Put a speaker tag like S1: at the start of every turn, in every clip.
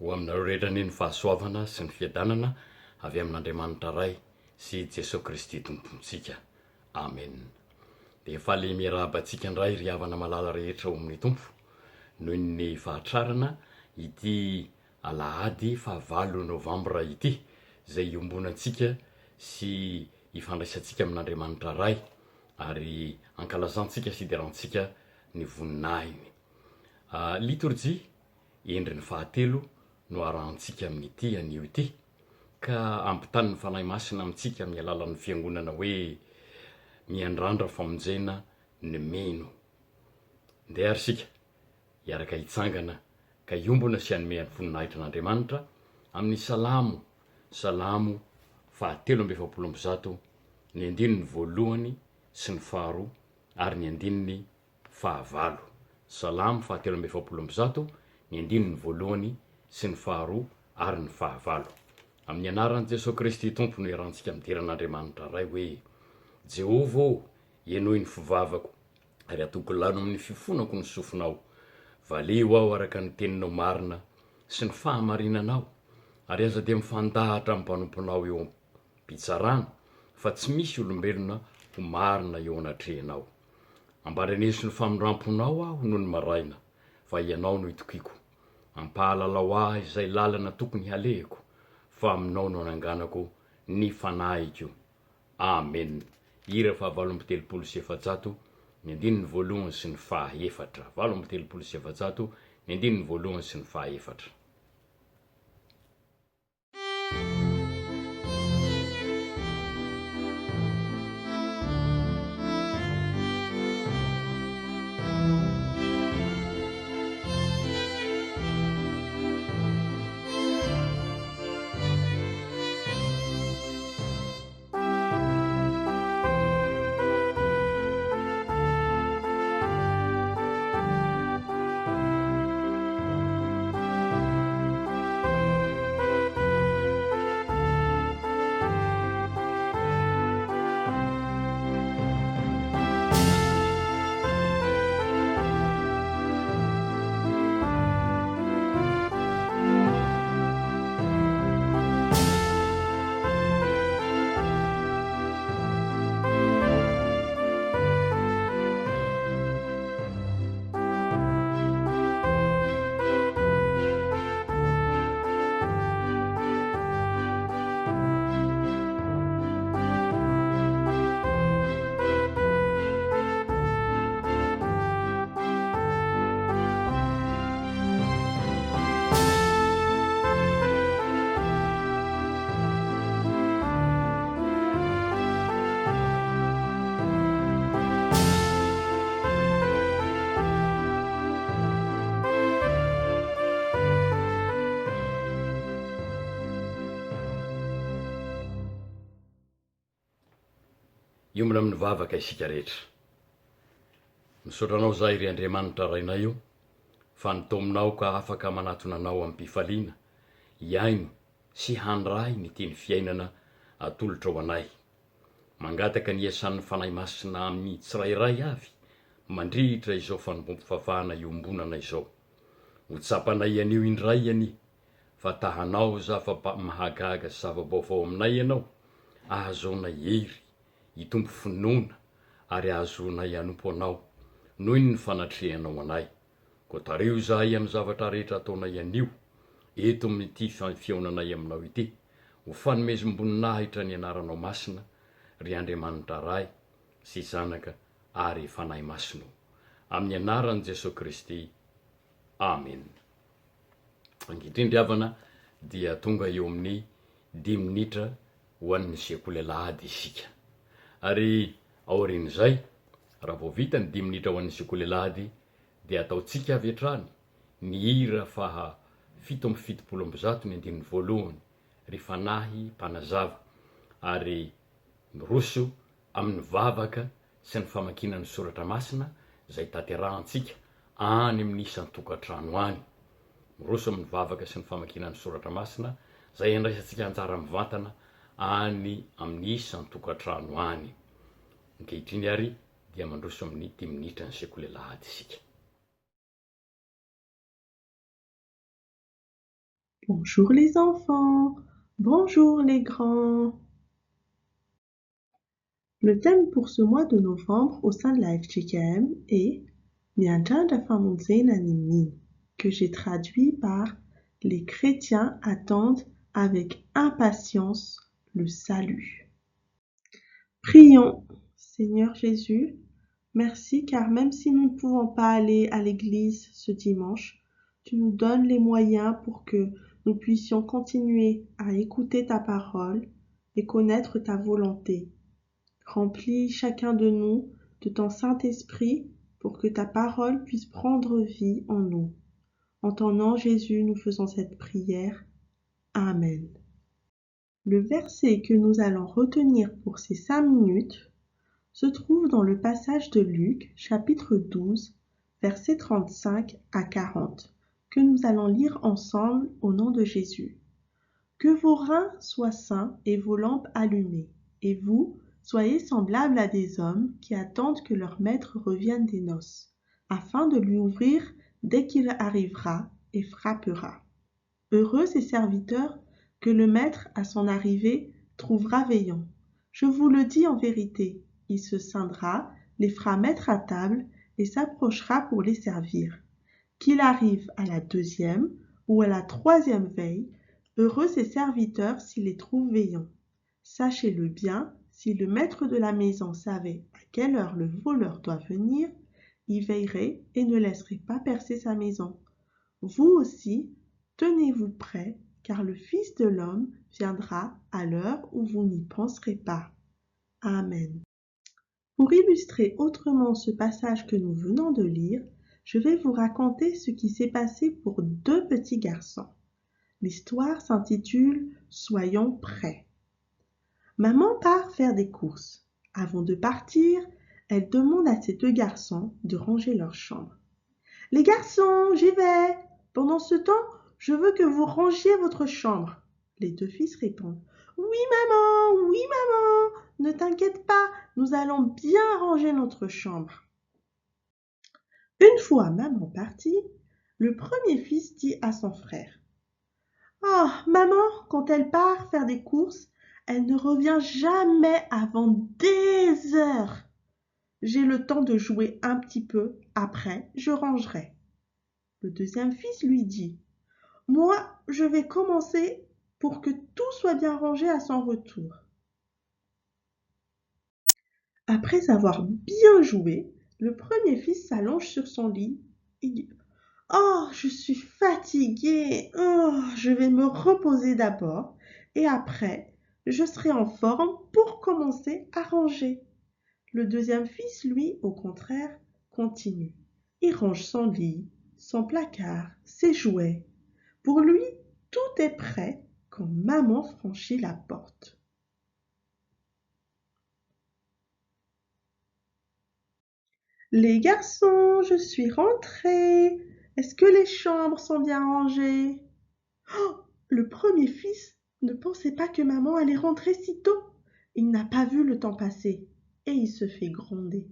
S1: ho aminareo rehetra ny fahasoavana sy ny fiadanana avy amin'Andriamanitra ray sy Jesosy Kristy tompontsika. Amen. Dia faly miarabantsika indray ry havana malala rehetra ao amin'ny tompo noho ny fahatrarana ity alahady 9 Novambra ity zay iombonantsika sy ifandraisantsika amin'Andriamanitra ray ary ankalazantsika sy iderantsika ny voninahiny. Liturgie endriny fahatelo no arahantsika amin'ity anio ity ka ampitany ny fanahy masina amintsika amin'ny alalan'ny fiangonana hoe miandrandra famonjena ny meno. Ndeha ary sika iaraka hitsangana ka iombona sy hanome voninahitra n'Andriamanitra amin'ny salamo fahatelo amby efapolo amby zato ny andininy voalohany sy ny faharoa ary ny andininy fahavalo. Salamo fahatelo amby efapolo amby zato ny andininy voalohany sy ny faharoa ary ny fahavalo. Amin'ny anaran'i Jesosy Kristy tompo no iarahantsika midiran'Andriamanitra ray hoe: Jehova ô, ienoy ny fivavako ary atoko lano amin'ny fifonako ny sofinao. Valeo aho araka ny teninao marina sy ny fahamarinanao, ary aza dia mifandahatra amin'ny mpanomponao eo am-pitsarana, fa tsy misy olombelona ho marina eo anatrehanao. Ambaranezy ny famindramponao aho noho ny maraina, fa ianao no itokiko. Ampahalalao ahy izay lalana tokony halehiko, fa aminao no ananganako ny fanahiko. Amen. Hira fa 8:700 ny andininy voalohany sy ny fahaefatra. 8:700 ny andininy voalohany sy ny fahaefatra. Iombona amin'ny vavaka isika rehetra. Misaotranao zahay ry Andriamanitra rainay io, fa nitominao ka afaka manatonanao amin'ny mpifaliana, iaino sy handray ny tiany fiainana atolotra ho anay. Mangataka ny iasan'ny fanahy masina amin'ny tsirairay avy, mandritra izao fanompompofafana iombonana izao. Ho tsapanay anio indray ani, fa tahanao zava-mahagaga sy zava-baovao aminay ianao, ahazonay hery itompo finoana ary ahazonay hanompo anao noho ny fanatrehanao anay. Ko tareo zahay amin'ny zavatra rehetra ataonay anio eto amin'ity fiaonanay aminao ity, ho fanomezim-boninahitra ny anaranao masina ry Andriamanitra ray sy zanaka ary fanahy masino. Amin'ny anaran'i Jesosy Kristy. Amen. Ankehitriny ry havana dia tonga eo amin'ny 10 minitra ho an'ny sekoly alahady isika. Ary aorian'izay, raha vao vita ny 10 minitra ho an'ny sekoly alahady, dia ataotsika avy hatrany ny hira faha 7:70 ny andininy voalohany, ry fanahy mpanazava, ary miroso amin'ny vavaka sy ny famakinan'ny soratra masina zay tanterahantsika any amin'ny isan'ny tokantrano any. Miroso amin'ny vavaka sy ny famakinan'ny soratra masina zay andraisantsika anjara mivantana any amin'ny isan'ny tokantrano any. Ankehitriny ary dia mandroso amin'ny 10 minitra ny sekoly alahady isika.
S2: Bonjour les enfants, bonjour les grands. Le thème pour ce mois de novembre au sein de la FGKM est Nyanja Famunzenanimi, que j'ai traduit par Les chrétiens attendent avec impatience le salut. Prions, Seigneur Jésus, merci car même si nous ne pouvons pas aller à l'église ce dimanche, tu nous donnes les moyens pour que nous puissions continuer à écouter ta parole et connaître ta volonté. Remplis chacun de nous de ton Saint-Esprit pour que ta parole puisse prendre vie en nous. En ton nom Jésus, nous faisons cette prière. Amen. Le verset que nous allons retenir pour ces 5 minutes se trouve dans le passage de Luc, chapitre 12, versets 35 à 40, que nous allons lire ensemble au nom de Jésus. Que vos reins soient sains et vos lampes allumées, et vous, soyez semblables à des hommes qui attendent que leur maître revienne des noces, afin de lui ouvrir dès qu'il arrivera et frappera. Heureux ces serviteurs que le maître, à son arrivée, trouvera veillant. Je vous le dis en vérité, il se scindra, les fera mettre à table et s'approchera pour les servir. Qu'il arrive à la 2e ou à la 3e veille, heureux ces serviteurs s'il les trouve veillants. Sachez-le bien, si le maître de la maison savait à quelle heure le voleur doit venir, il veillerait et ne laisserait pas percer sa maison. Vous aussi, tenez-vous prêts, car le Fils de l'homme viendra à l'heure où vous n'y penserez pas. Amen. Pour illustrer autrement ce passage que nous venons de lire, je vais vous raconter ce qui s'est passé pour 2 petits garçons. L'histoire s'intitule « Soyons prêts ». Maman part faire des courses. Avant de partir, elle demande à ses 2 garçons de ranger leur chambre. « Les garçons, j'y vais. Pendant ce temps, je veux que vous rangiez votre chambre. » Les 2 fils répondent « Oui maman, ne t'inquiète pas, nous allons bien ranger notre chambre. » Une fois maman partie, le premier fils dit à son frère « Oh, maman, quand elle part faire des courses, elle ne revient jamais avant des heures. J'ai le temps de jouer un petit peu, après je rangerai. » Le deuxième fils lui dit « Moi, je vais commencer pour que tout soit bien rangé à son retour. » Après avoir bien joué, le premier fils s'allonge sur son lit et dit « Oh, je suis fatigué, oh, je vais me reposer d'abord et après, je serai en forme pour commencer à ranger. » Le deuxième fils, lui, au contraire, continue. Il range son lit, son placard, ses jouets. Pour lui, tout est prêt quand maman franchit la porte. Les garçons, je suis rentrée. Est-ce que les chambres sont bien rangées? Oh, le premier fils ne pensait pas que maman allait rentrer si tôt. Il n'a pas vu le temps passer et il se fait gronder.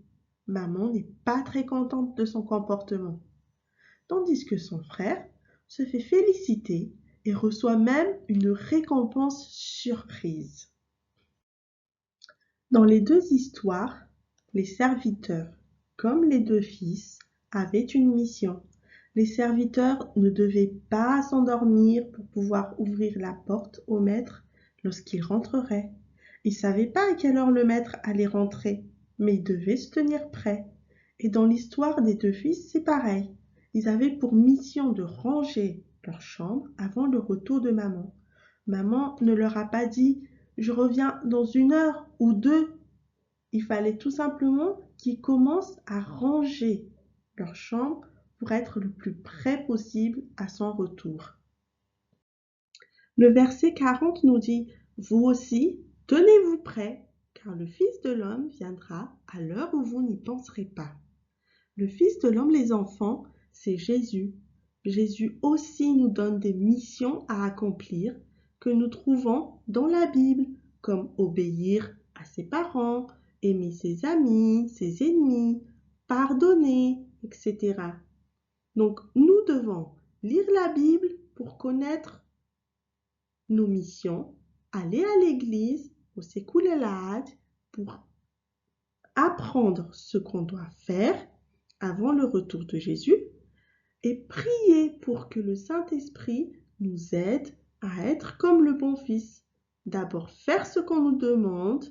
S2: Maman n'est pas très contente de son comportement. Tandis que son frère se fait féliciter et reçoit même une récompense surprise. Dans les 2 histoires, les serviteurs, comme les 2 fils, avaient une mission. Les serviteurs ne devaient pas s'endormir pour pouvoir ouvrir la porte au maître lorsqu'il rentrerait. Ils ne savaient pas à quelle heure le maître allait rentrer, mais ils devaient se tenir prêts. Et dans l'histoire des 2 fils, c'est pareil. Ils avaient pour mission de ranger leur chambre avant le retour de maman. Maman ne leur a pas dit « je reviens dans 1 heure ou 2 ». Il fallait tout simplement qu'ils commencent à ranger leur chambre pour être le plus près possible à son retour. Le verset 40 nous dit « Vous aussi, tenez-vous prêts, car le Fils de l'homme viendra à l'heure où vous n'y penserez pas. » Le Fils de l'homme, les enfants, c'est Jésus. Jésus aussi nous donne des missions à accomplir que nous trouvons dans la Bible, comme obéir à ses parents, aimer ses amis, ses ennemis, pardonner, etc. Donc, nous devons lire la Bible pour connaître nos missions, aller à l'église au Sekoul El Ahad pour apprendre ce qu'on doit faire avant le retour de Jésus et prier pour que le Saint-Esprit nous aide à être comme le bon Fils. D'abord faire ce qu'on nous demande,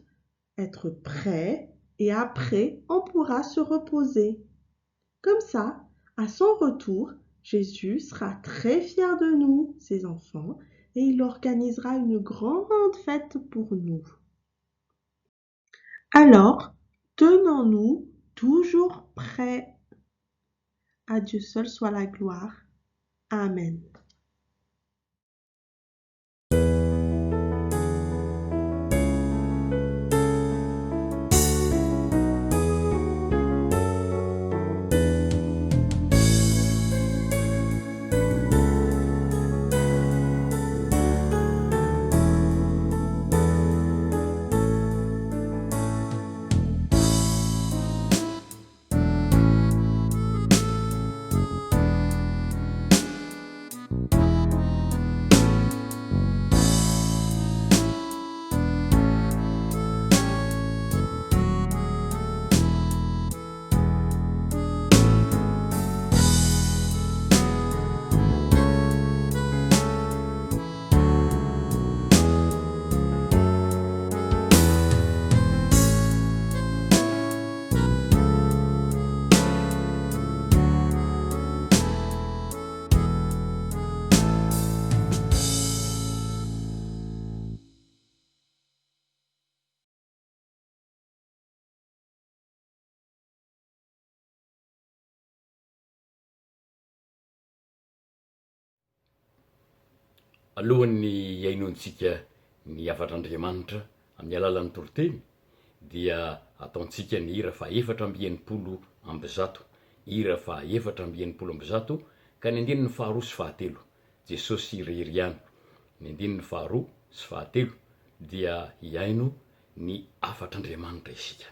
S2: être prêt et après on pourra se reposer. Comme ça, à son retour, Jésus sera très fier de nous, ses enfants, et il organisera une grande fête pour nous. Alors, tenons-nous toujours prêts. À Dieu seul soit la gloire. Amen.
S1: Alohan'ny iainontsika ny havatr'Andriamanitra amin'ny alalan'ny toriteny dia ataontsika ny hira fa 480 hira fa 480 ka ny andininy faharoa sy fahatelo Jesosy irery ihany. Ny andininy faharoa sy fahatelo dia hiaino ny hafatr'Andriamanitra isika.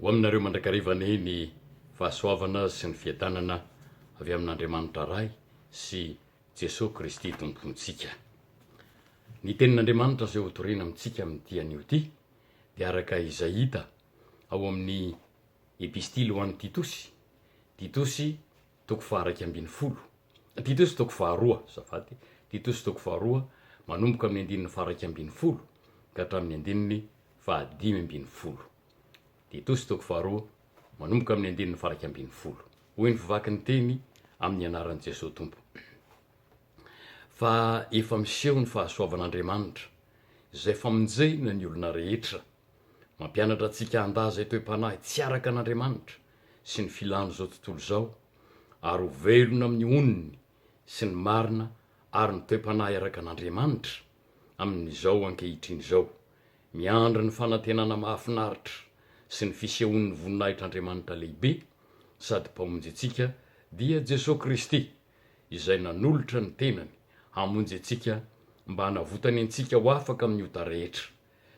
S1: Ho aminareo mandrakarivana ny fahasoavana sy ny fiadanana avy amin'Andriamanitra Ray sy Jesosy Kristy tompontsika. Ny tenin'Andriamanitra izay hotorena amintsika amin'ity anio ity dia araka izay hita ao amin'ny epistily ho an'ny Titosy, Titosy toko faha 12, Titosy toko faharoa, zafady, Titosy toko faharoa manomboka amin'ny andininy faha 12 ka hatramin'ny andininy faha 15. Titosy toko faharoa manomboka amin'ny andininy faha 12. Hoy ny fivaky ny teny amin'ny anaran'i Jesosy Tompo. Fa efa miseho ny fahasoavan'Andriamanitra izay famonjena ny olona rehetra, mampianatra antsika handaza toe-panahy tsy araka an'Andriamanitra sy ny filàno zao tontolo zao, ary ho velona amin'ny onony sy ny marina ary ny toe-panahy araka an'Andriamanitra amin'izao ankehitriny zao, miandry ny fanantenana mahafinaritra sy ny fisehoan'ny voninahitr'Andriamanitra lehibe sady mpamonjy antsika dia Jesosy Kristy izay nanolotra ny tenany hamonjy antsika mba hanavotany antsika ho afaka amin'ny ota rehetra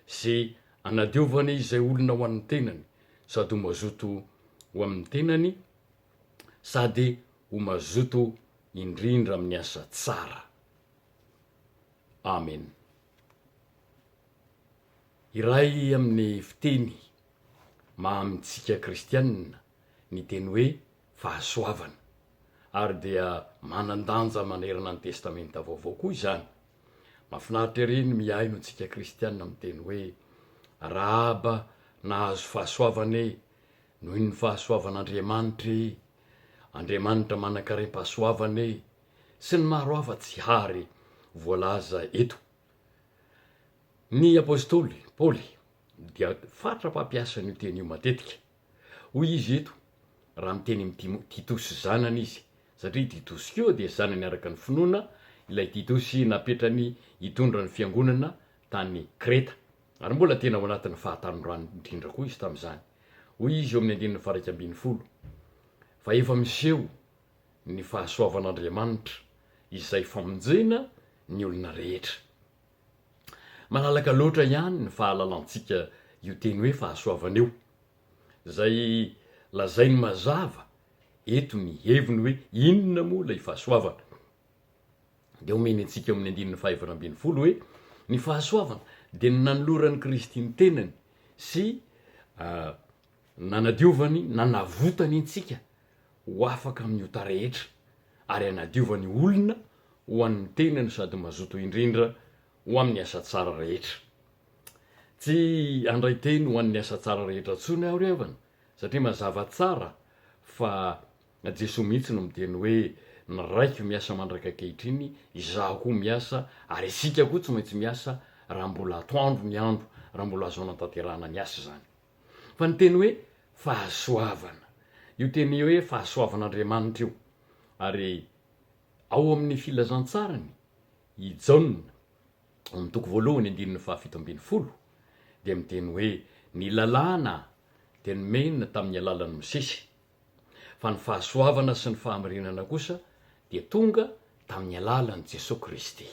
S1: sy anadiovany izay olona ho an'ny tenany sady ho mazoto ho amin'ny tenany sady ho mazoto indrindra amin'ny asa tsara. Amen. Iray amin'ny fiteny mahamintsika kristianina ny teny hoe fahasoavana ary dia manandanja manerana ny testamenta vaovao koa izany. Mahafinaritra ery ny miaino antsika kristianina amin'ny teny hoe Rahaba nahazo fahasoavana noho ny fahasoavan'Andriamanitra, Andriamanitra manan-karem-pahasoavana sy ny maro hafa tsy hary voalaza eto. Ny apôstôly Paoly dia fatra mpampiasa ny teny io matetika. Hoy izy eto raha miteny amin'ny Titosy zanany izy, satria Titosy keo dia zanany araka ny finoana, ilay Titosy napetrany hitondra ny fiangonana tany Kreta ary mbola tena ao anatin'ny fahatanoran'ny indrindra koa izy tamin'izany. Hoy izy eo amin'ny 1:12, fa efa miseho ny fahasoavan'Andriamanitra izay famonjena ny olona rehetra. Malalaka loatra ihany ny fahalalantsika io teny hoe fahasoavana eo, zay lazainy mazava eto ny heviny hoe inona moa lay fahasoavana. Dia omeny antsika amin'ny 5:12 hoe ny fahasoavana dia nanoloran'ny Kristy ny tenany sy nanadiovany, nanavotany antsika ho afaka amin'ny ota rehetra ary anadiovany olona ho an'ny tenany sady mazoto indrindra ho amin'ny asa tsara rehetra. Tsy andray teny ho an'ny asa tsara rehetra tsony aho revana, satria mazava tsara fa Jesosy mihitsy no miteny hoe ny raiky miasa mandraka ankehitriny, izaho koa miasa ary isika koa tsy maintsy miasa raha mbola atoandro ny andro, raha mbola azo anatanterahana ny asa zany. Fa ny teny hoe fahasoavana, io teny hoe fahasoavan'Andriamanitra io, ary ao amin'ny filazantsarany i Jaona amin'ny toko voalohany 17:12 dia miteny hoe ny lalàna dia nomena tamin'ny alalan'ny Mosesy, fa ny fahasoavana sy ny fahamarinana kosa dia tonga tamin'ny alalan'i Jesosy Kristy.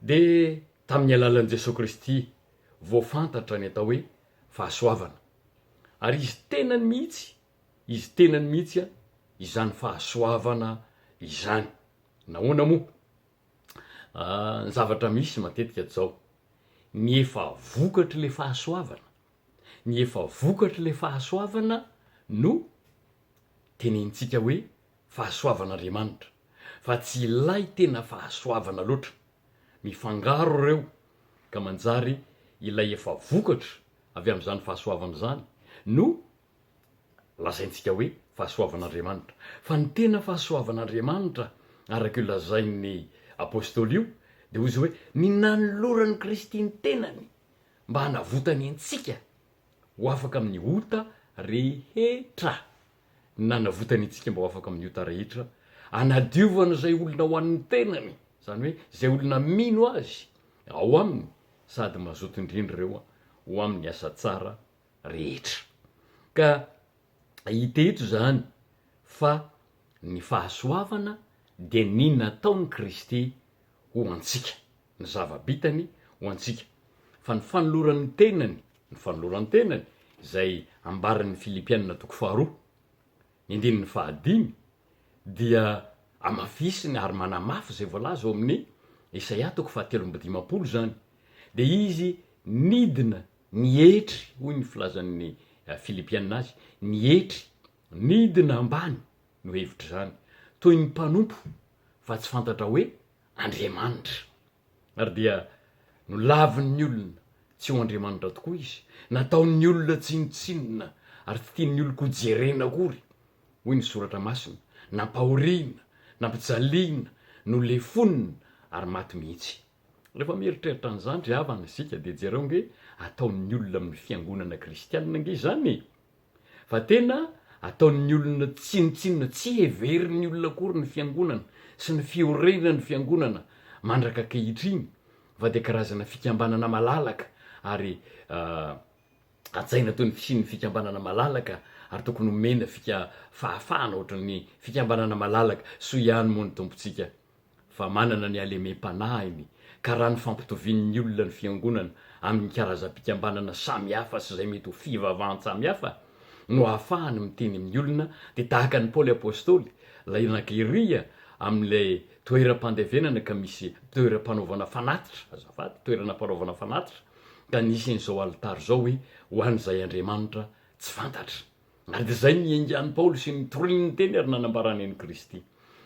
S1: Dia tamin'ny alalan'i Jesosy Kristy voafantatra ny atao hoe fahasoavana, ary izy tenany mihitsy izany fahasoavana izany. Nahoana moa? Ny zavatra misy matetika zao, ny efa vokatry le fahasoavana, ny efa vokatry le fahasoavana no tenenintsika hoe fahasoavan'Andriamanitra, fa tsy ilay tena fahasoavana loatra. Mifangaro reo ka manjary ilay efa vokatra avy amin'izany fahasoavana zany no lazaintsika hoe fahasoavan'Andriamanitra. Fa ny tena fahasoavan'Andriamanitra araka io lazain'ny apôstôly io dia hoy izy hoe ny nanoloran'ny Kristy ny tenany mba hanavotany antsika ho afaka amin'ny ota rehetra. Nanavotany antsika mba ho afaka amin'ny ota rehetra, anadiovana zay olona ho an'ny tenany, zany hoe zay olona mino azy ao aminy sady mazoto indrindra reo ho amin'ny asa tsara rehetra. Ka hita eto zany fa ny fahasoavana dia ny nataon'ny Kristy ho antsika, ny zava-bitany ho antsika. Fa ny fanoloran'ny tenany izay ambaran'ny Filipianina 4:5 dia amafisiny ary manamafy zay voalaza ao amin'ny Isaia 13:15 zany. Dia izy nidina nihetry, hoy ny filazan'ny Filipianina azy, nihetry nidina ambany no hevitra zany, toy ny mpanompo fa tsy fantatra hoe Andriamanitra. Ary dia nolavin'ny olona tsy ho Andriamanitra tokoa izy, nataon'ny olona tsinotsinona ary tsy tian'ny olona ko jerena akory, hoy ny soratra masina, nampahoriana, nampijaliana, nolefonina ary maty mihitsy. Rehefa mieritreritra an'izany ry havana isika dia jereo nge ataon'ny olona amin'ny fiangonana kristianina nge zany, fa tena ataon'ny olona tsinotsinona, tsy heverin'ny olona akory ny fiangonana sy ny fiorenan'ny fiangonana mandraka ankehitriny fa de karazana fikambanana malalaka ary atsaina toy ny fisiny fikambanana malalaka ary tokony homena fahafahana ohatran'ny fikambanana malalaka so ihany moa ny tompontsika fa manana ny alemem-panahy iny ka raha ny fampitovian'ny olona ny fiangonana amin'ny karazam-pikambanana samihafa sy zay mety ho fivavahany samihafa no ahafahany miteny amin'ny olona de tahaka ny Paoly apôstôly lay nakeria amin'ilay toeram-pandevenana ka misy toeram-panaovana fanatitra azafady toerana mpanaovana fanatitra ka nisin'izao alitary zao hoe ho an'izay Andriamanitra tsy fantatra ary de zay niaingan'ny Paoly sy nitoriny ny teny ary nanambarany an'i Kristy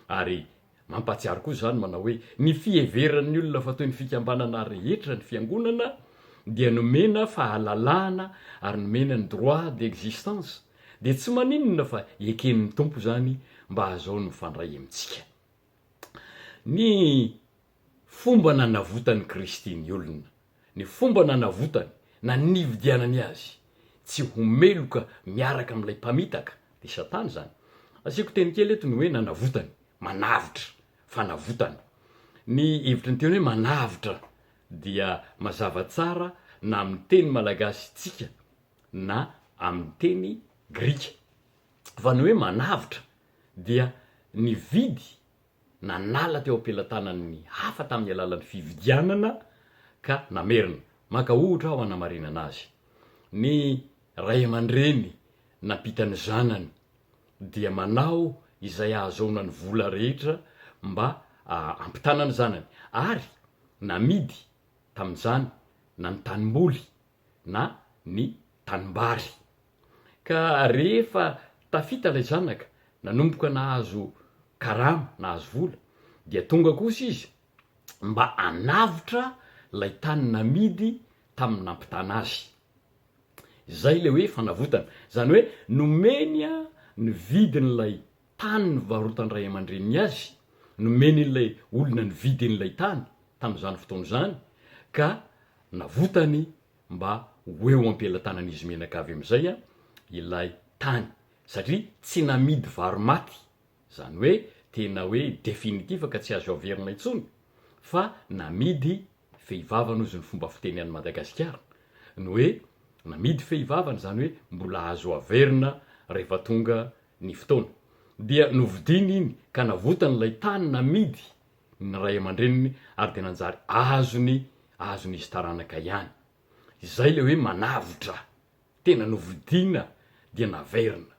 S1: ary mampatsiaro koa zany manao hoe ny fieveran'ny olona fa toy ny fikambanana rehetra ny fiangonana dia nomena fahalalahana ary nomena ny droit d'existence de tsy maninona fa eken'ny tompo zany mba azao ny mifandray amintsika. Ny fomba nanavotany Kristy ny olona, ny fomba nanavotany na nividianany azy tsy homeloka miaraka amin'ilay mpamitaka de Satana zany. Asiko teny kely eto ny hoe nanavotany, manavitra, fanavotana. Ny hevitry ny teny hoe manavitra dia mazava tsara na amin'ny teny malagasy tsika na amin'ny teny grika. Fa ny hoe manavitra dia nividy nanala teo am-pelantanan'ny hafa tamin'ny alalan'ny fividianana ka namerina. Maka ohatra aho hanamarinana azy. Ny ray aman-dreny nampitany zanany dia manao izay ahazoana ny vola rehetra mba ampitana ny zanany ary namidy tamin'izany na ny tanimboly na ny tanimbary. Ka rehefa tafita lay zanaka nanomboka nahazo karama nahazo vola dia tonga kosa izy mba anavitra lay tany namidy tamin'ny nampitana azy. Zay le hoe fanavotana, zany hoe nomenya ny vidin'lay tany nivarotany ray aman-dreniny azy, nomeny ilay olona ny vidin'lay tany tamin'izany fotoana zany ka navotany mba ho eo am-pelantanan'izy menakavy amin'izay ilay tany satria tsy namidy varomaty, zany hoe tena hoe definitiva ka tsy azo averina intsony fa namidy fehivavana ozy ny fomba fiteny an'i Madagasikara ny hoe namidy fehivavana zany hoe mbola azo averina rehefa tonga ny fotoana dia novidiny iny ka navotany lay tany namidy ny ray aman-dreniny ary de nanjary azon'izy taranaka ihany. Zay le hoe manavitra, tena novidina dia naverina.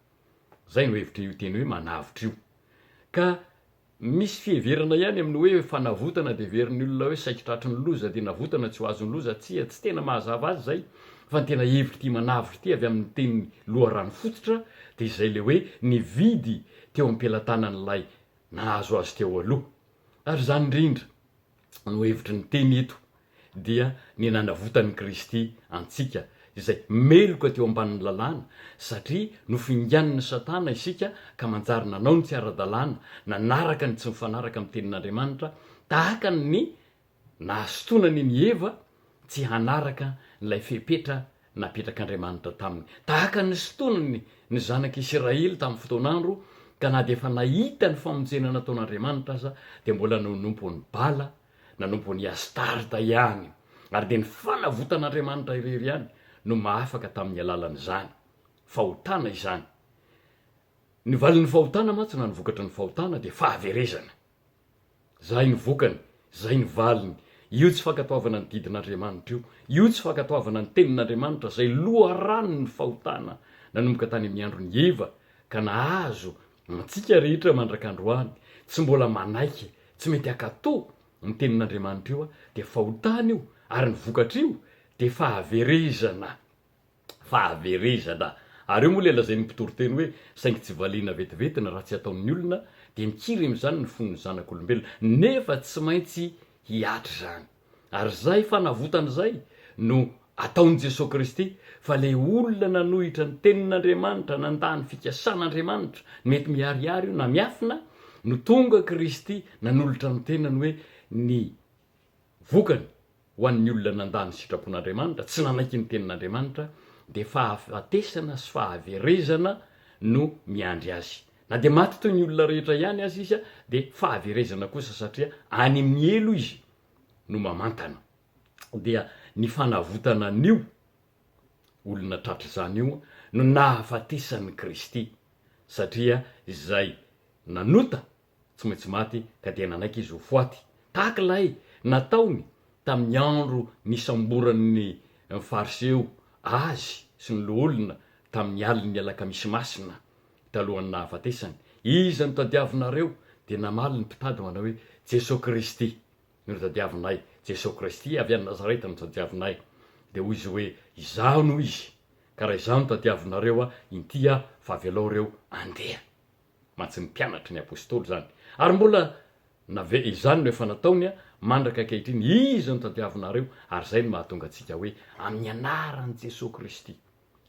S1: Zay no hevitra io teny hoe manavitra io. Ka misy fieverana ihany amin'ny hoe fanavotana de verin'ny olona hoe saikitratry ny loza de navotana tsy ho azon'ny loza tsy tena mahazava azy zay fa ny tena hevitra ty manavitra ty avy amin'ny teny loharano fototra de zay le hoe nividy teo am-pelantanan'lay nahazo azy teo aloha. Ary zany indrindra no hevitry ny teny eto dia ny nanavotan'ny Kristy antsika izay meloka teo ambanin'ny lalàna satria nofingan'ny Satana isika ka manjary nanao ny tsy ara-dalàna nanaraka ny tsy mifanaraka amin'ny tenin'Andriamanitra tahaka ny nahasontonany ny Eva tsy hanaraka n'ilay fepetra napetrak'Andriamanitra taminy, tahaka ny sotonany ny zanak'Israely tamin'ny fotoan'andro ka na de efa nahita ny famonjena nataon'Andriamanitra aza de mbola nanompo ny bala, nanompo ny Astarta ihany ary de ny fanavotan'Andriamanitra irery ihany no mahafaka tamin'ny alalan'izany fahotana izany. Ny valin'ny fahotana mantsy na ny vokatry ny fahotana de fahaverezana. Zay ny vokany, zay ny valiny. Io tsy fankatoavana ny didin'Andriamanitra io tsy fankatoavana ny tenin'Andriamanitra zay loharano ny fahotana nanomboka tany amin'ny andron'ny Eva ka nahazo antsika rehetra mandrak'androany tsy mbola manaiky, tsy mety akatò ny tenin'Andriamanitra io de fahotana io ary ny vokatra io de fahaverezana. Ary io moa le lazain'ny mpitoro teny hoe saingy tsy valiana vetivetina raha tsy ataon'ny olona de mikiry am'izany ny fon'ny zanak'olombelona nefa tsy maintsy hiatry zany. Ary zay fanavotana zay no ataon'i Jesosy Kristy fa le olona nanohitra ny tenin'Andriamanitra nandany fikasan'Andriamanitra mety miariary io na miafina no tonga Kristy nanolotra ny tenany hoe ny vokany ho an'ny olona nandany sitrapon'Andriamanitra tsy nanaiky ny tenin'Andriamanitra de fahafatesana sy fahaverezana no miandry azy. Na de maty toy ny olona rehetra ihany azy izy de fahaverezana kosa satria any amin'ny elo izy no mamantana dia ny fanavotana an'io olona tratra zany io no nahafatesany Kristy satria izay nanota tsy maintsy maty ka dia nanaiky izy ho foaty tahaka ilay nataony tamin'ny andro nisamboran'ny fariseo azy sy ny loolona tamin'ny aliny alakamisy masina talohan'ny nahafatesany. Iza no tadiavinareo dia namaly ny mpitady manao hoe Jesosy Kristy no tadiavinay, Jesosy Kristy avy any Nazareta no tadiavinay. Dia hoy izy hoe izaho no izy, ka raha izaho no tadiavinareo inty fa avelao reo andeha. Mantsy ny mpianatry ny apôstôly zany. Ary mbola izany no efa nataony mandraka ankehitriny izy no tadiavinareo, ary zay no mahatonga antsika hoe amin'ny anaran'i Jesosy Kristy.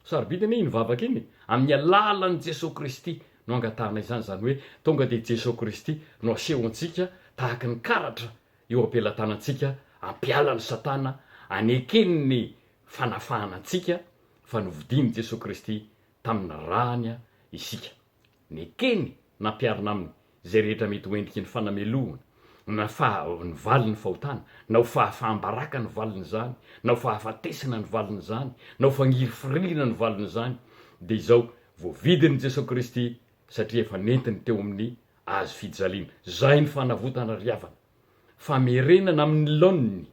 S1: Sarobidiny iny vavaka iny, amin'ny alalan'i Jesosy Kristy no angatanay zany, zany hoe tonga dia Jesosy Kristy no aseho antsika tahaka ny karatra eo ampelantanantsika, ampiala ny Satana, anekeny ny fanafahana antsika fa novidiny Jesosy Kristy tamin'ny rahany isika. Nekeny nampiarina aminy zay rehetra mety hoendriky ny fanamelohana, ny valiny fahotana, na ho fahafahambaraka ny valiny zany, na ho fahafatesana ny valiny zany, na ho fangirifiririna ny valiny zany. Dia izao voavidiny Jesosy Kristy satria efa nentiny teo amin'ny azo fijaliana. Zay ny fanavotana ry havana, famerenana amin'ny laoniny.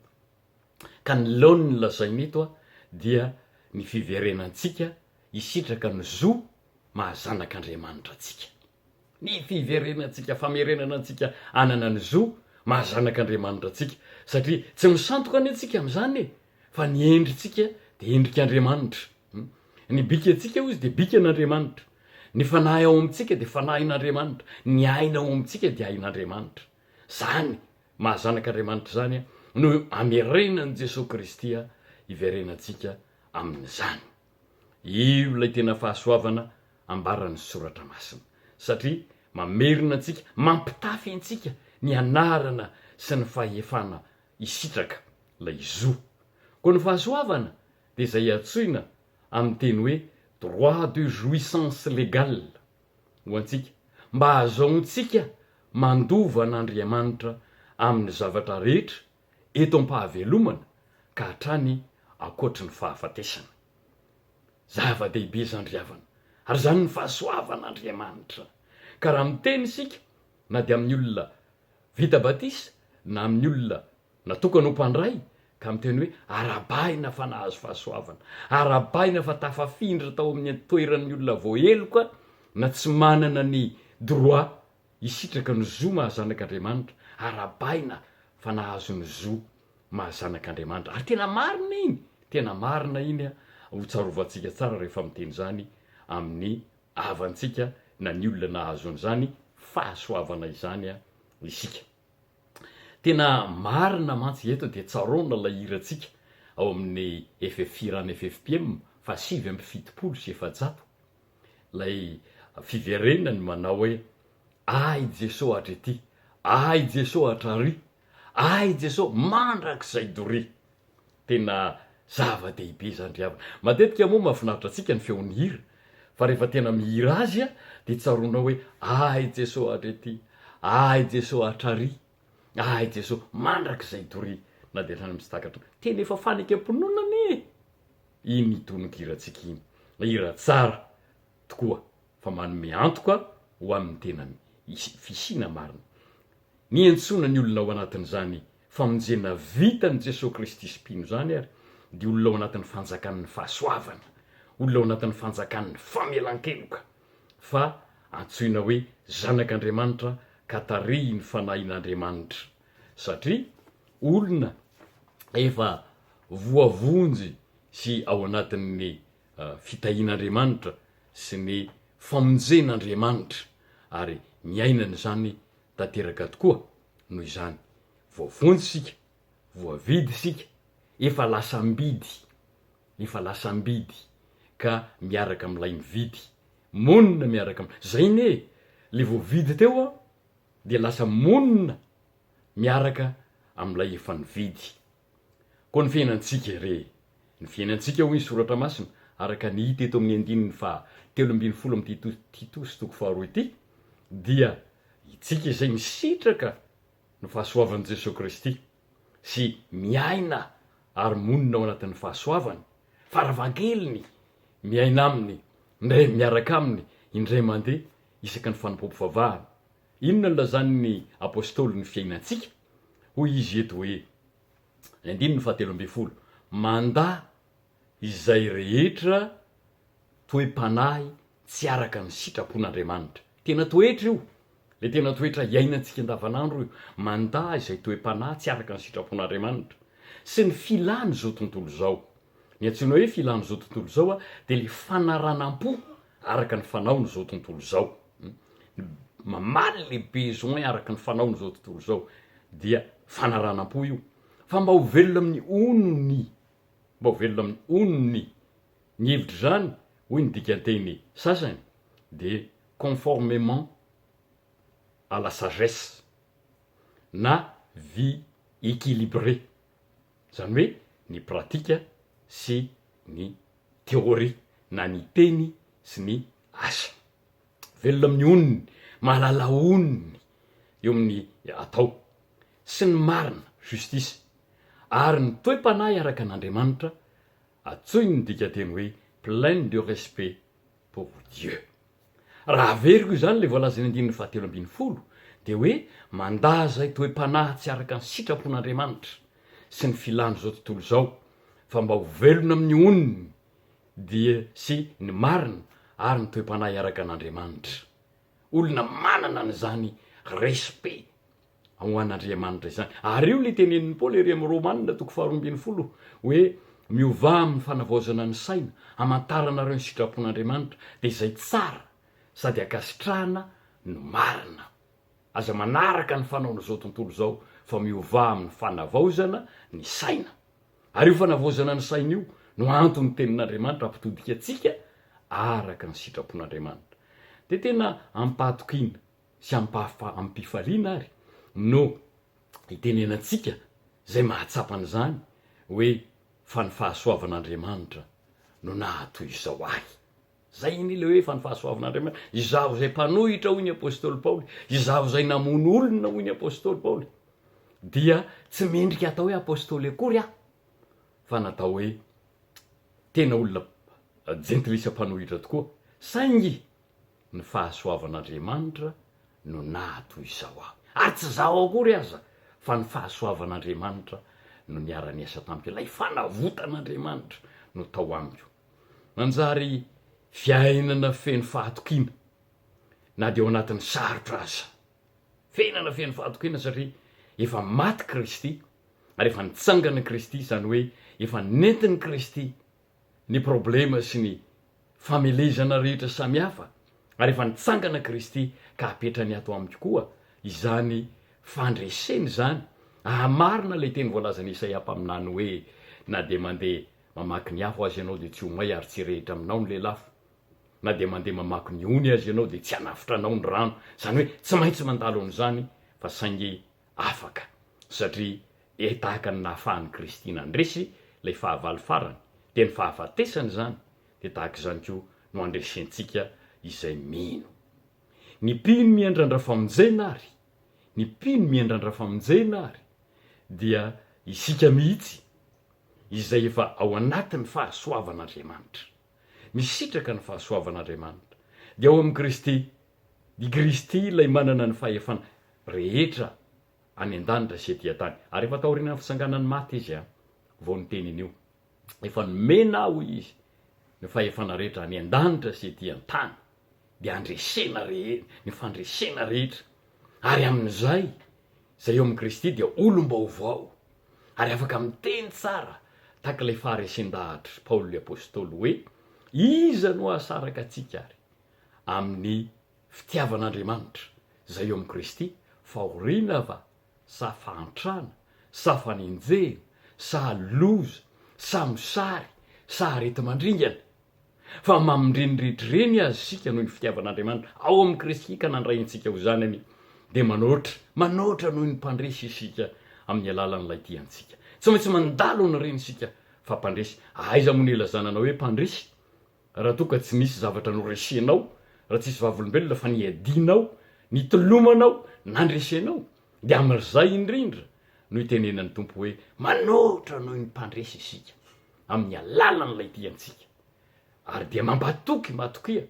S1: Ka ny laoniny lazainy eto dia ny fiverenantsika isitraka ny zo mahazanak'Andriamanitra antsika. Ny fiverenantsika, famerenana antsika anana ny zo mahazanak'Andriamanitra antsika, satria tsy misantoka any antsika amin'izany fa ny endritsika dia endrik'Andriamanitra. Ny bika antsika hozy dia bika n'Andriamanitra, ny fanahy ao amintsika dia fanahin'Andriamanitra, ny aina ao amintsika dia ain'Andriamanitra. Zany mahazanak'Andriamanitra zany no amerenan'i Jesosy Kristy iverenantsika amin'izany. Io ilay tena fahasoavana ambaran'ny soratra masina, satria mamerina antsika, mampitafy antsika ny anarana sy ny fahefana isitraka lay zo. Koa ny fahasoavana dia izay antsoina amin'ny teny hoe droit de jouissance légale ho antsika, mba ahazoantsika mandova an'Andriamanitra amin'ny zavatra rehetra eto am-pahavelomana ka hatrany ankoatry ny fahafatesana. Zava-dehibe zany ry havana, ary zany ny fahasoavan'Andriamanitra. Ka raha miteny isika na dia amin'ny olona vita batisa na amin'ny olona natokana ho mpandray, ka miteny hoe arabaina fa nahazo fahasoavana, arabaina fa tafafindra tao amin'ny toeran'ny olona voaheloka na tsy manana ny droit isitraka ny zo mahazanak'Andriamanitra, arabaina fa nahazo ny zo mahazanak'Andriamanitra. Ary tena marina iny ho tsarovantsika tsara rehefa miteny zany amin'ny avantsika na ny olona nahazo an'izany fahasoavana izany isika. Tena marina mantsy eto dia tsaroana lay hirantsika ao amin'ny FF4 FFPM fa 770 lay fiverenany manao hoe ay Jesosy hatrety, ay Jesosy hatrary, ay Jesosy mandrak'izay dory. Tena zava-dehibe zany ry havana. Matetika moa mahafinaritra antsika ny feon'ny hira, fa rehefa tena mihira azy dia tsaroana hoe ay Jesosy hatrety, ay Jesosy hatrary, ay Jesosy mandrak'izay dory. Na dia tany mistakatra tena efa fanaka am-pononany iny tononk'irantsika iny, hira tsara tokoa fa manome antoka ho amin'ny tena fisina marina. Ny antsoina ny olona ao anatin'izany famonjena vitan'i Jesosy Kristy Spino zany ary dia olona ao anatin'ny fanjakan'ny fahasoavana, olona ao anatin'ny fanjakan'ny famelan-keloka, fa antsoina hoe zanak'Andriamanitra ka tarihy ny fanahin'Andriamanitra. Satria olona efa voavonjy sy ao anatin'ny fitahian'Andriamanitra sy ny famonjen'Andriamanitra, ary miainana zany tanteraka tokoa. Noho izany voavonjy sika, voavidy sika, efa lasa mbidy ka miaraka amin'ilay mividy, monina miaraka zay le voavidy teo dia lasa monina miaraka amin'ilay efa nividy. Koa ny fiainantsika ny fiainantsika ho ny soratra masina araka ny hita eto amin'ny 3:12 amin'ny Titosy 2:2 ity, dia itsika izay misitraka ny fahasoavan'i Jesosy Kristy sy miaina ary monina ao anatin'ny fahasoavany faravankeliny miaina aminy ndray miaraka aminy indray mandeha isaky ny fanampom-pivavahana. Inona nolazan'ny apôstôly ny fiainantsika hoy izy eto hoe andininy 17 manda izay rehetra toe-panahy tsy araka ny sitrapon'Andriamanitra. Tena toetra io, le tena toetra iainantsika andavanandro io, manda izay toe-panahy tsy araka ny sitrapon'Andriamanitra sy ny filany zao tontolo zao. Ny antsoina hoe filany zao tontolo zao de le fanaranam-po araka ny fanaony zao tontolo zao. Mamaly le besoin araka ny fanaony zao tontolo zao dia fanaranam-po io. Fa mba ho velona amin'ny onony, mba ho velona amin'ny onony ny hevitry zany hoy ny dikanteny sasany de conformément à la sagesse na vie équilibrée, zany hoe ny pratika sy ny théorie na ny teny sy ny asa. Velona amin'ny onony, mahalala onony eo amin'ny atao sy ny marina justice ary ny toe-panahy araka an'Andriamanitra atsoiny ny dikanteny hoe pleine de respect pour Dieu. Raha veriko zany le voalazany 17 de hoe manda zay toe-panahy tsy araka ny sitrapon'Andriamanitra sy ny filany zao tontolo zao fa mba ho velona amin'ny onony dia sy ny marina ary ny toe-panahy araka an'Andriamanitra. Olona manana an'izany respect ao an'Andriamanitra izany. Ary io le tenenin'ny Paoly ery amin'ny Romanina 12 hoe miova amin'ny fanavaozana ny saina hamantaranareo ny sitrapon'Andriamanitra de izay tsara sady akasitrahana no marina. Aza manaraka ny fanaona zao tontolo zao fa miova amin'ny fanavaozana ny saina. Ary io fanavaozana ny saina io no antony tenin'Andriamanitra ampitodika atsika araka ny sitrapon'Andriamanitra. De tena ampatokina sy ampifaliana ary no itenenantsika zay mahatsapany zany hoe fa ny fahasoavan'Andriamanitra no nahatoy izao ahy. Zay ny le hoe fa ny fahasoavan'Andriamanitra, izaho zay mpanohitra hoy ny apôstôly Paoly, izaho zay namono olona hoy ny apôstôly Paoly, dia tsy mendrika atao hoe apôstôly akory aho, fa natao hoe tena olona jentilisa mpanohitra tokoa, saingy ny fahasoavan'Andriamanitra no nahatoy izao aho. Ary tsy zaho akory aza fa ny fahasoavan'Andriamanitra no niara-ny asa tamiko, ilay fanavotan'Andriamanitra no tao amiko. Manjary fiainana feno fahatokina na de ao anatin'ny sarotra aza, fiainana feno fahatokina satria efa maty Kristy ary efa nitsangana Kristy, zany hoe efa nentin'ny Kristy ny problema sy ny famelezana rehetra samihafa, ary efa nitsangana Kristy ka apetrany ato amiko koa izany fandreseny zany. Marina le teny voalazany Isaia mpaminany hoe na de mandeha mamaky ny afo azy ianao de tsy ho may ary tsy rehetra aminao ny lelafo, na de mandeha mamaky ny ony azy ianao de tsy hanafitra anao ny rano. Zany hoe tsy maintsy mandalo an'izany fa saingy afaka satria tahaka ny nahafahan'ny Kristy nandresy lay fahavalo farany, de ny fahafatesany zany de tahaka izany koa no andresentsika izay mino. Ny mpino miandrandra famonjena ary, ny mpino miandrandra famonjena ary dia isika mihitsy izay efa ao anatin'ny fahasoavan'Andriamanitra, misitraka ny fahasoavan'Andriamanitra dia ao amin'ny Kristy. I Kristy ilay manana ny fahefana rehetra any an-danitra sy ety an-tany, ary efa taoriana ny fisanganany maty izy vao ny tenin'io, efa nomena hoy izy ny fahefana rehetra any an-danitra sy ety an-tany, de andresena ny fandresena rehetra. Ary amin'izay zay eo amin'ny Kristy dia olom-baovao ary afaka miteny tsara tahaka ilay faharesen-dahatra Paoly apôstôly hoe iza no ahasaraka atsika ary amin'ny fitiavan'Andriamanitra zay eo amin'ny Kristy, fahoriana va sa fahantrana sa faninjena sa loza sa mosary sa arety mandringana, fa mamindrenirehetrireny azy sika noho ny fitiavan'Andriamanitra ao amin'ny Kristy ka nandraintsika ho zanany, de manoatra noho ny mpandresy isika amin'ny alalan'ilay tiantsika. Tsy maintsy mandalo ny reny sika fa mpandresy. Aiza moa ny ilazananao hoe mpandresy raha toka tsy misy zavatra noresenao, raha tsisy vavolombelona fa niadinao, nitolomanao, nandresenao, de amin'izay indrindra no itenenany tompo hoe manotra noho ny mpandresy isika amin'ny alalan'ilay tiantsika, ary dia mambatoky matokia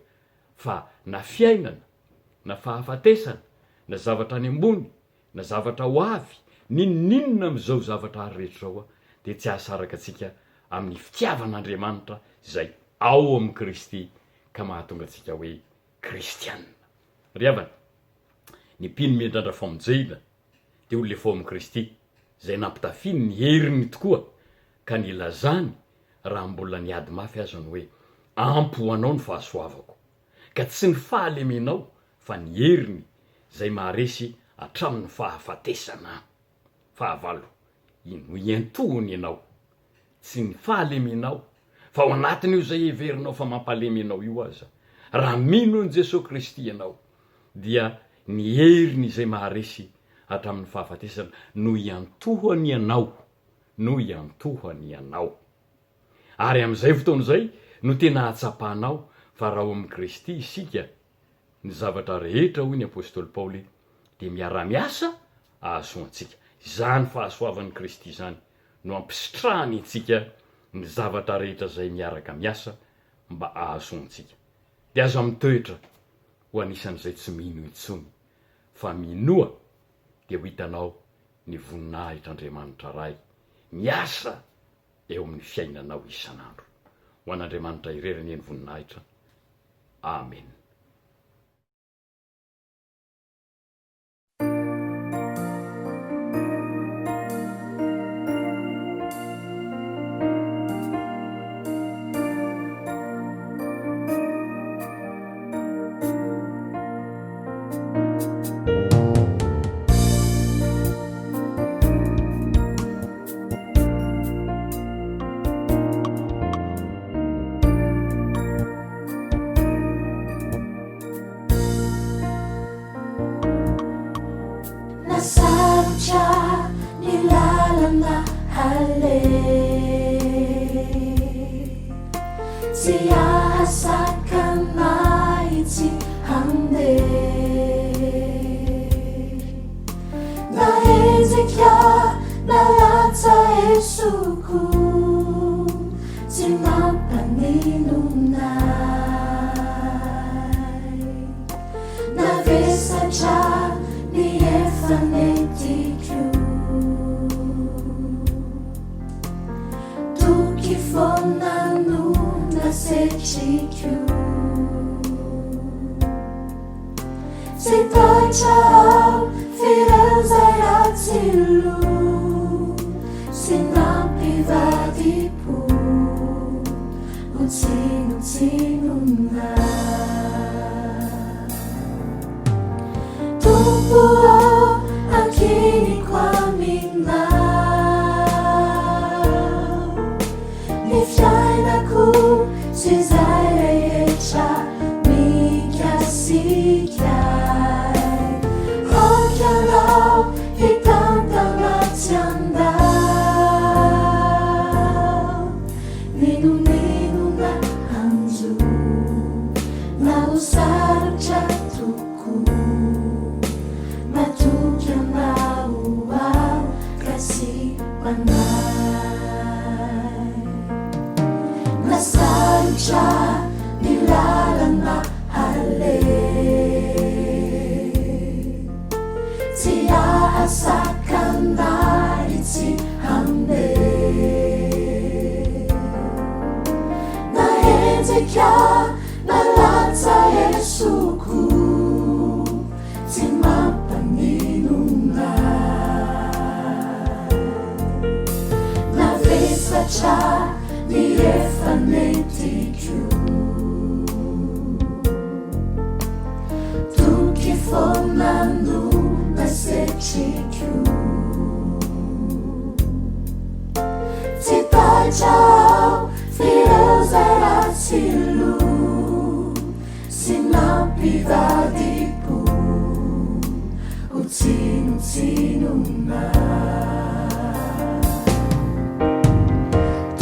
S1: fa na fiainana, na fahafatesana, na zavatra any ambony, na zavatra ho avy, ninninona am'izao zavatra ary rehetra zao dia tsy ahasaraka atsika amin'ny fitiavan'Andriamanitra izay ao amin'ny Kristy ka mahatonga atsika hoe kristianina. Ry havana, ny mpino miandrandra famonjena dia olona efa ao amin'ny Kristy izay nampitafiny ny heriny tokoa ka nilazany raha mbola niady mafy azony hoe ampy ho anao ny fahasoavako, ka tsy ny fahalemenao fa ny heriny izay maharesy hatramin'ny fahafatesana. Fahavalo, ino iantohony ianao, tsy ny fahalemenao fa ao anatin'io izay heverinao fa mampahalemenao io aza. Raha mino ny Jesosy Kristy ianao dia ny heriny izay maharesy hatramin'ny fahafatesana no iantohany ianao, no iantohany ianao. Ary amin'izay fotoan'izay no tena hatsapahanao fa raha ao amin'ny Kristy isika, ny zavatra rehetra hoy ny apôstôly Paoly dia miara-miasa ahasoantsika. Izany fahasoavan'ny Kristy izany no ampisitrahany antsika ny zavatra rehetra izay miaraka miasa mba ahasoantsika. Dia azo mitoetra ho anisan'izay tsy mino intsony fa minoa dia ho hitanao ny voninahitr'Andriamanitra ray miasa eo amin'ny fiainanao isan'andro. Ho an'Andriamanitra irerany ny voninahitra. Amen.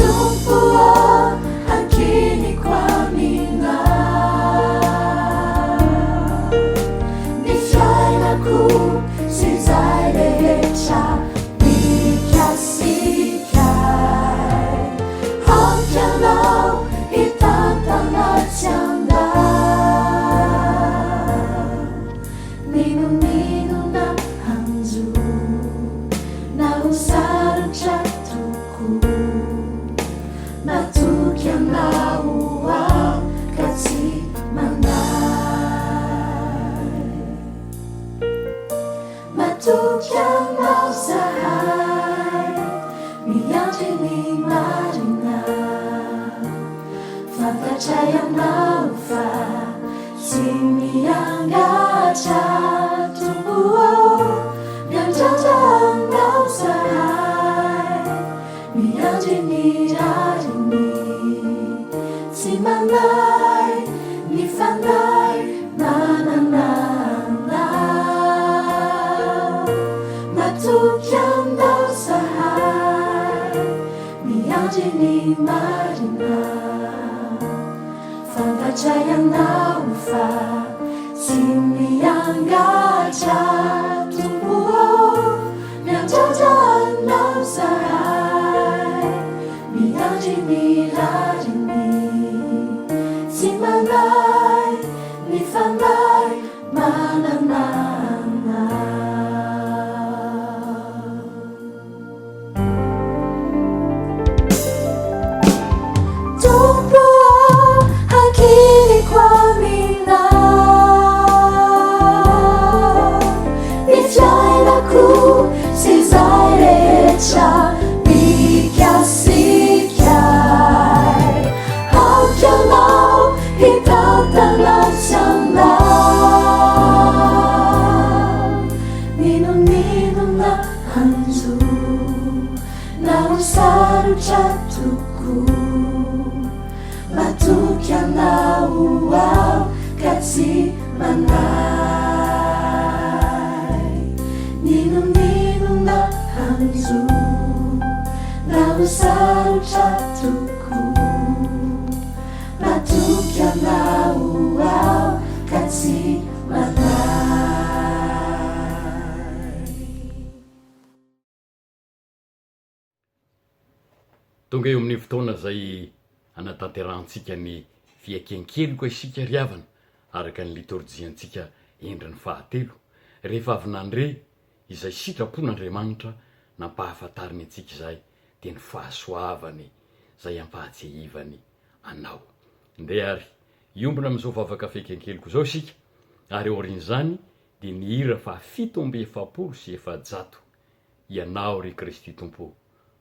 S3: Tumpo ankini kwa fantatrayanao fa tsy miangatra tomboao miandrandranao zahay miandry ny rariny tsy manay ny fanay mananana matoky andao zahay miandry ny marina fantatrayanao fa tsy miangatra tomboao miandrandranao zahay miandry ny rariny tsy manay ny fanay mananana
S1: tonga eo amin'ny fotoana zay anatanterantsika ny fiakenkely koa isika riavana araka ny litorjiantsika endriny fahatelo rehefa avy nandre izay sitrapon'Andriamanitra nampahafantariny antsika izay dia ny fahasoavany zay ampahatsiahivany anao nde ary iombona amin'izao vavaka fiakenkelyko zao isika ary orin'izany dia ny hira fa 770 ianao ry Kristy Tompo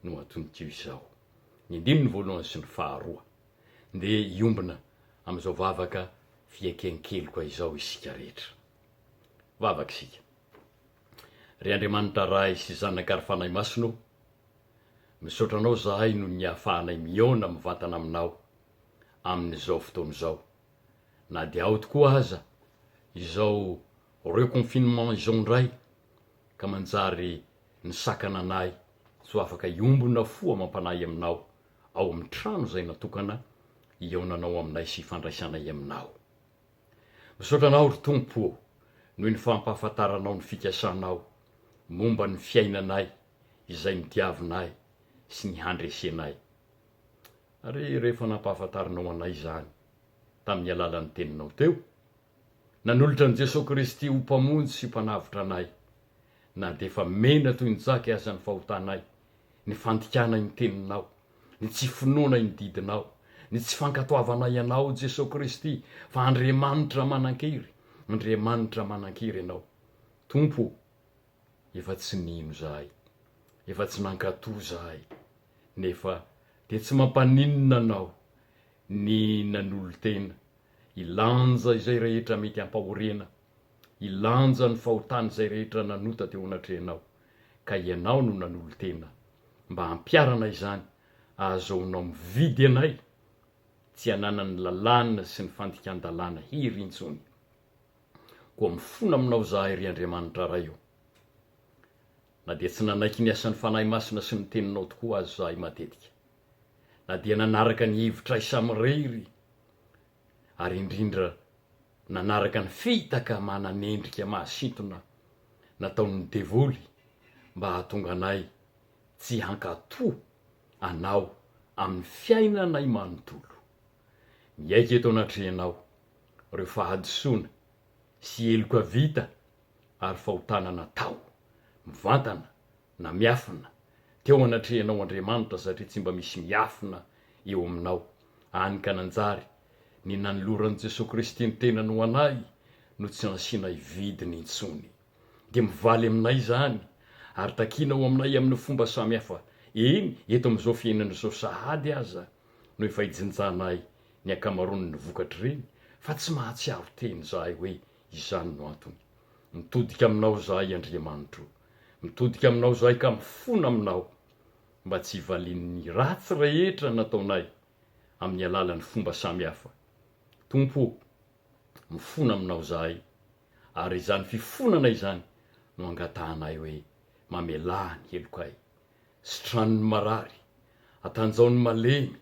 S1: no atonokio izao ny ndimy ny voalohany sy ny faharoa nde iombona amin'izao vavaka fiakenkely koa izao isika rehetra vavaka isika ry Andriamanitra ray sy zanakary fanahy masino misaotranao zahay no ny ahafahanay miona mivantana aminao amin'izao fotoana izao na dia ao tokoa aza izao reo confinement izao ndray ka manjary ny sakana anay tsy afaka iombona foa mampanahy aminao ao amin'ny trano zay natokana ionanao aminay sy fandraisanay aminao misaotranao ry Tompo noho ny fampahafantaranao ny fikasanao momba ny fiainanay izay nitiavinay sy ny handresenay ary rehefa nampahafantaranao anay zany tamin'ny alalan'ny teninao teo nanolotra ny Jesosy Kristy ho mpamonjy sy mpanavitra anay na dia efa mena toy ny jaky aza ny fahotanay ny fandikanay ny teninao ny tsy finoana ny didinao ny tsy fankatoavanay anao Jesosy Kristy fa Andriamanitra manan-kery Andriamanitra manan-kery ianao Tompo efa tsy nino zahay efa tsy nankatoa zahay nefa dia tsy mampaninona anao ny nanolo-tena ilanja izay rehetra mety ampahoriana ilanja ny fahotany izay rehetra nanota teo anatrehanao ka ianao no nanolo-tena mba hampiarana izany ahazoanao mividy anay tsy hananany lalàna sy ny fandikan-dalàna hiry intsony koa mifona aminao zahay ry Andriamanitra ray io na dia tsy nanaiky ny asan'ny fanahy masina sy ny teninao tokoa azy zahay matetika na dia nanaraka ny hevitra isamirery ary indrindra nanaraka ny fitaka mananendrika mahasintona nataon'ny devoly mba hahatonga anay tsy hankatoa anao amin'ny fiainanay manontolo miaiky eto anatrehanao reo fahadisoana sy eloko vita ary fahotana natao mivantana na miafina teo anatrehanao Andriamanitra satria tsy mba misy miafina eo aminao anika nanjary ny nanoloran'i Jesosy Kristy ny tenany ho anay no tsy nasiana vidiny intsony dia mivaly aminay zany ary takinao aminay amin'ny fomba samihafa eny eto amin'izao fiainan'izao sahady aza no efa hijinjanay ny akamaronony vokatry reny fa tsy mahatsiaro teny zahay hoe izany no antony. Mitodika aminao zahay Andriamanitro, mitodika aminao zahay ka mifona aminao mba tsy hivalian'ny ratsy rehetra nataonay amin'ny alalan'ny fomba samihafa. Tompo, mifona aminao zahay, ary izany fifonana izany no angatahanay hoe mamelà ny helokay, sitranony marary, atanjaony malemy,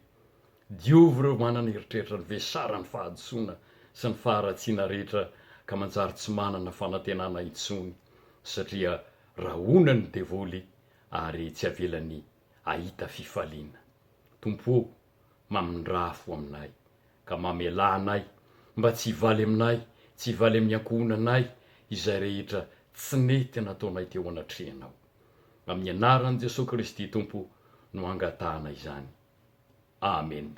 S1: diovy ireo manana eritreritra ny vesara ny fahadisoana sy ny faharatsiana rehetra ka manjary tsy manana fanantenana intsony, satria rahonany devoly ary tsy avelany ahita fifaliana. Tompo, mamindrafo aminay ka mamelà anay mba tsy hivaly aminay, tsy hivaly amin'ny ankohonanay izay rehetra tsy nety nataonay teo anatrehanao. Amin'ny anaran'i Jesosy Kristy Tompo no angatahana izany. Amen.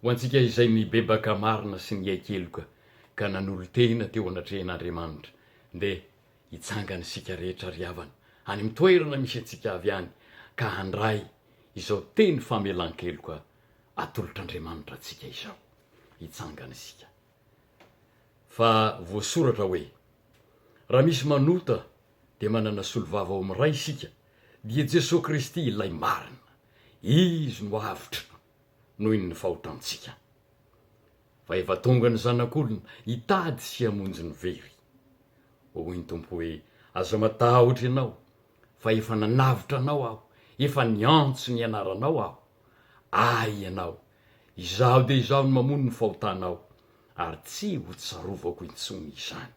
S1: Ho antsika izay mibebaka marina sy ny aikeloka ka nanolo tena teo anatrehan'Andriamanitra, nde hitsangana isika rehetra ry havana any amin'ny toerana misy antsika avy any ka handray izao teny famelan-keloka atolotr'Andriamanitra antsika izao, hitsangana isika. Fa voasoratra hoe, raha misy manota dia manana solovava ao amin'ray isika, dia Jesosy Kristy ilay marina, izy no avitra noho ny fahotantsika. Fa efa tonga ny zanak'olona hitady sy hamonjy ny very. Hoy ny Tompo hoe, aza matahotra ianao, fa efa nanavitra anao aho, efa niantso ny anaranao aho. Ay ianao, izaho dia izaho no mamono ny fahotanao, ary tsy ho tsarovako intsony izany.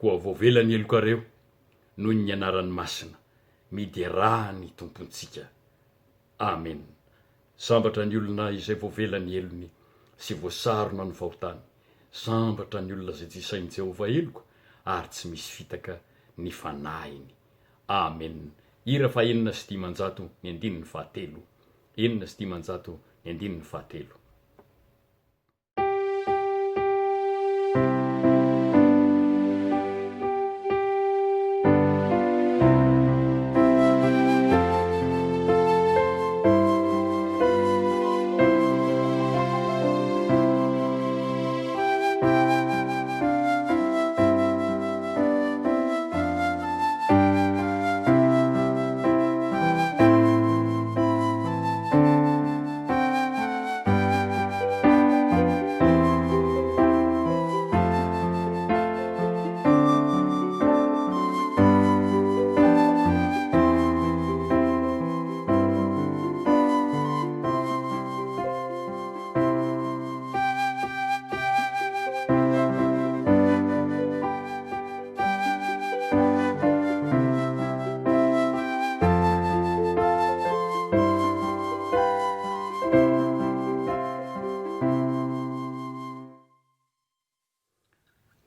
S1: Koa voavelany elokareo, noho ny anaran'ny masina, mideraha ny tompontsika. Amen. Sambatra ny olona izay voavelany elony sy voasarona ny fahotany. Sambatra ny olona izay tsy isainy Jehova eloka ary tsy misy fitaka ny fanahiny. Amen. Hira fa 4 ny 5 4 ny 5.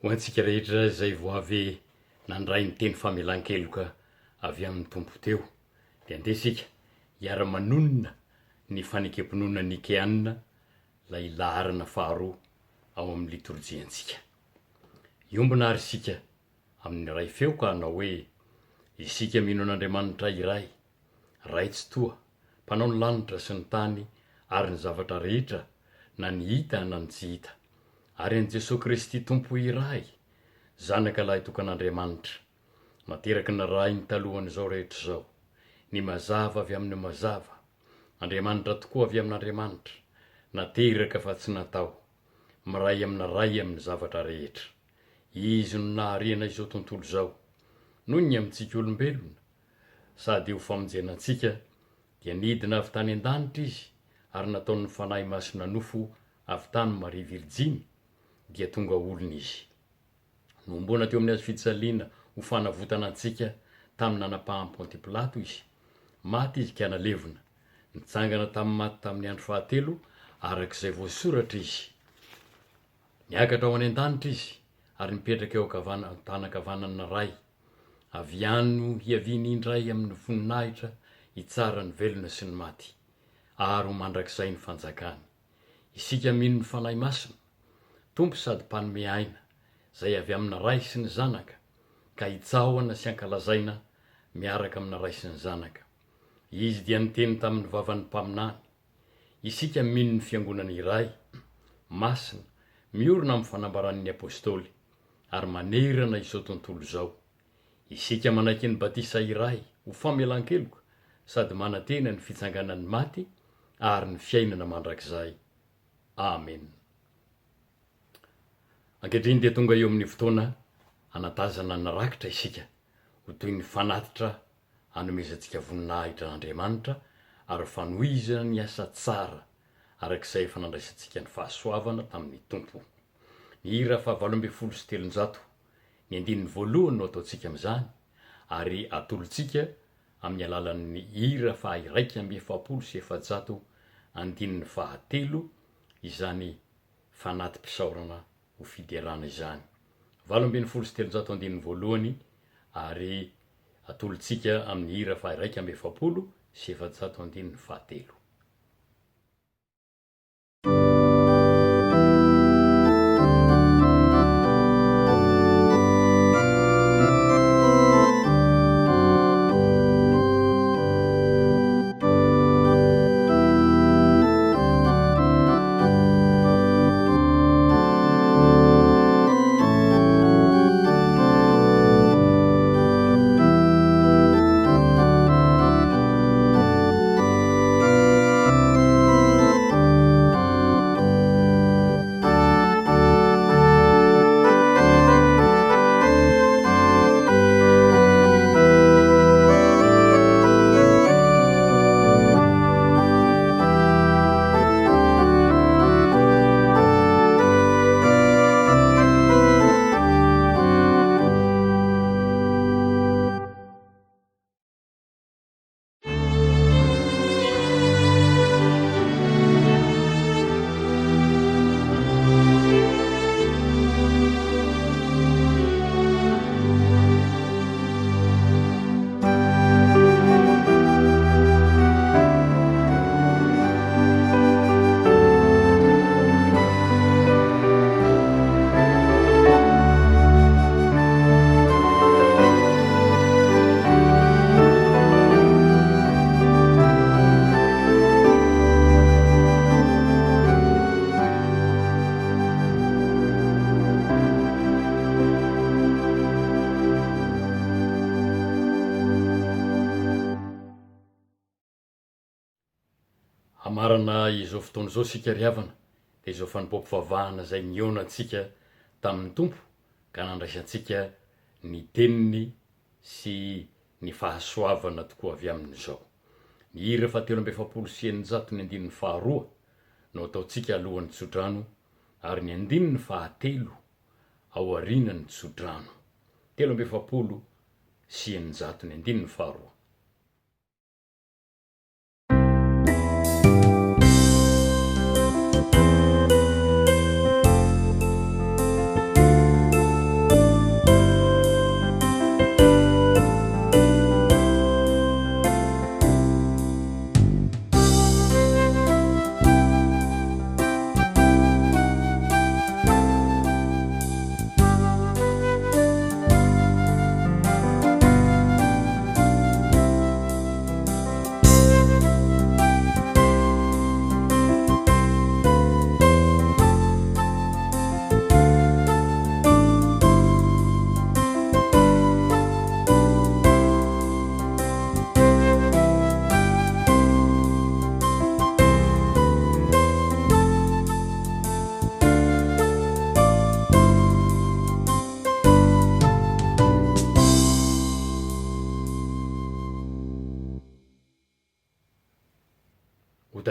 S1: ho antsika rehetra zay vo avy nandray ny teny famelan-keloka avy amin'ny tompo teo de andesika hiara-manonona ny fanekemponona nikeanina lay laharana faharoa ao amin'ny liturjiantsika. Iombona ary sika amin'ny ray feo ka hanao hoe isika mino an'Andriamanitra iray, ray tsy toa, mpanao ny lanitra sy ny tany ary ny zavatra rehetra na ny hita na ny tsy hita, ary an' Jesosy Kristy tompo iray, zanaka lahy tokan'Andriamanitra, materaky ny ray ny talohan'izao rehetra zao, ny mazava avy amin'ny mazava, Andriamanitra tokoa avy amin'Andriamanitra, nateraka fa tsy natao, miray amin'ny zavatra rehetra. Izy no naharena izao tontolo zao, noho ny amintsika olombelona, sady ho famonjenantsika dia nidina avy tany an-danitra izy, ary nataon'ny fanahy masina nofo avy tany Maria Virjiny, dia tonga olona izy. Nombona teo amin'ny azo fijaliana ho fanavotana antsika tamin'ny nanapahany Ponty Pilato izy, maty izy ka nalevona, nitsangana tamin'ny maty tamin'ny andro fahatelo arak'izay voasoratra izy. Niakatra ao any an-danitra izy, ary nipetraka eo tanakavanana ray, avy any hiaviany indray amin'ny voninahitra hitsara ny velona sy ny maty, ary ho mandrakizay ny fanjakany. Isika mino ny fanahy masina, tompo sady mpanome aina, zay avy amina ray sy ny zanaka, ka hitsahoana sy ankalazaina miaraka amina ray sy ny zanaka. Izy dia niteny tamin'ny vavan'ny mpaminany. Isika mino ny fiangonana iray, masina, miorina amin'ny fanambaran'ny apôstôly, ary manerana izao tontolo zao. Isika manaiky ny batisa iray ho famelan-keloka, sady manantena ny fitsanganan'ny maty ary ny fiainana mandrakizay. Amen. Ankehitriny dia tonga eo amin'ny fotoana hanatazana ny rakitra isika, ho toy ny fanatitra hanomezantsika voninahitra n'Andriamanitra ary fanohizana ny asa tsara arak'izay efa nandraisantsika ny fahasoavana tamin'ny tompo. Ny hira fa 870, ny andininy voalohany no ataontsika amin'izany, ary atolontsika amin'ny alalan'ny hira fa 177, andininy fahatelo, izany fanatim-pisaorana ho fiderana izany. 870 andininy voalohany, ary atolontsika amin'ny hira fa 177, andininy fahatelo. Hamarana izao fotoana izao sika ry havana, dia izao fanimpom-pivavahana zay niona antsika tamin'ny tompo, ka nandraisantsika ny teniny sy ny fahasoavana tokoa avy amin'izao. Ny hira fa 370 ny andininy faharoa no ataontsika alohan'ny tsodrano, ary ny andininy fahatelo ao arinan'ny tsodrano. 370 ny andininy faharoa.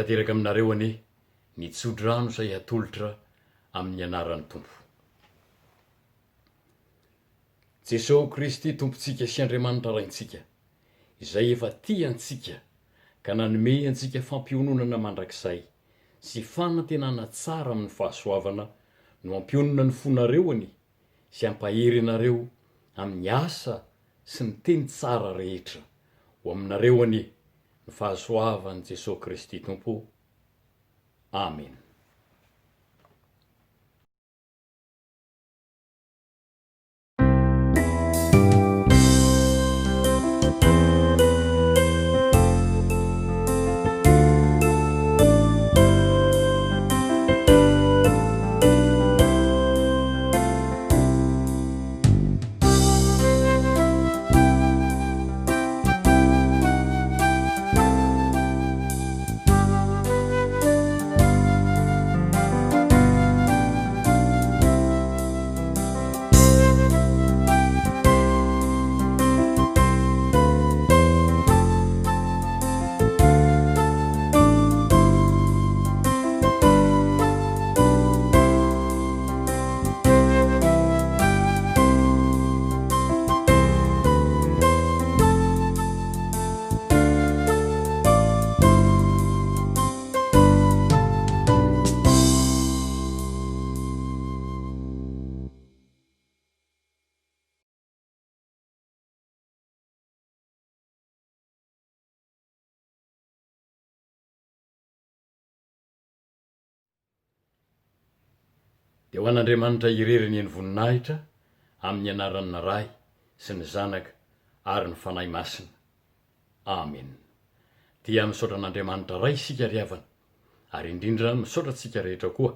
S1: tanteraka aminareo anie ny tsodrano izay atolotra amin'ny anaran'ny tompo. Jesosy Kristy tompontsika sy Andriamanitra raintsika izay efa tiantsika ka nanome antsika fampiononana mandrakizay sy fanantenana tsara amin'ny fahasoavana no ampionona ny fonareony sy ampahery anareo amin'ny asa sy ny teny tsara rehetra ho aminareo anie ny fahasoavan'i Jesosy Kristy tompo. Amen. Dia ho an'Andriamanitra ireriny ny voninahitra amin'ny anaran'ny Ray sy ny Zanaka ary ny Fanahy Masina. Amen. Dia misaotra an'Andriamanitra Ray isika ry havana, ary indrindra misaotra antsika rehetra koa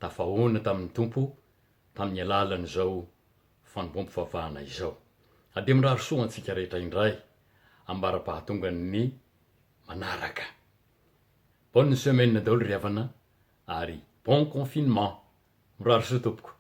S1: tafahoana tamin'ny Tompo tamin'ny alalan'izao fanompoam-pivavahana izao. Dia mirary soa antsika rehetra indray ambara-pahatonga ny manaraka. Bonne semaine daholo ry havana, ary bon confinement. Mirary soa tompoko.